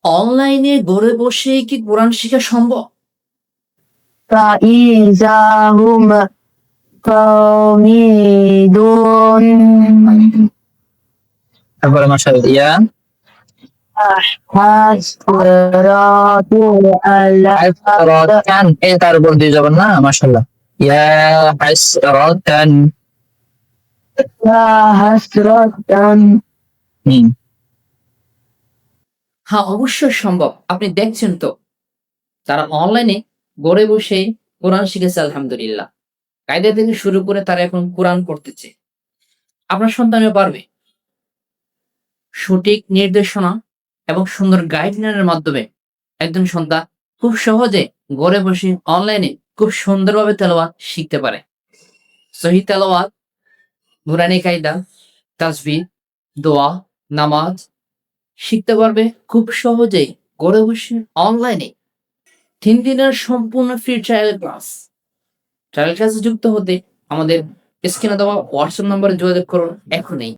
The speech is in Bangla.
অনলাইনে ঘরে বসে কি কোরআন শেখা সম্ভব? فإذا هم قامدون তারপরে মাশাআল্লাহ ইয়া حسرات হাসরাতান, এই তার উপর দিয়ে যাবেন না, মাশাআল্লাহ। ইয়া হাসরাতান। حسرة হুম। হ্যাঁ, অবশ্যই সম্ভব। আপনি দেখছেন তো, তারা অনলাইনে ঘরে বসে কোরআন শিখেছে আলহামদুলিল্লাহ। কায়দা থেকে শুরু করে তারা এখন কোরআন পড়তেছে। আপনার সন্তানও পারবে। সঠিক নির্দেশনা এবং সুন্দর গাইডলাইনের মাধ্যমে একজন সন্তান খুব সহজে ঘরে বসে অনলাইনে খুব সুন্দরভাবে তেলাওয়াত শিখতে পারে। সহি তেলাওয়াত, নুরানি কায়দা, তাসবিহ, দোয়া, নামাজ শিখতে পারবে খুব সহজেই ঘরে বসে অনলাইনে। 3 দিনের সম্পূর্ণ ফ্রি ট্রায়াল ক্লাস। ট্রায়াল ক্লাসে যুক্ত হতে আমাদের স্ক্রিনে দেওয়া হোয়াটসঅ্যাপ নম্বরে যোগাযোগ করুন এখনই।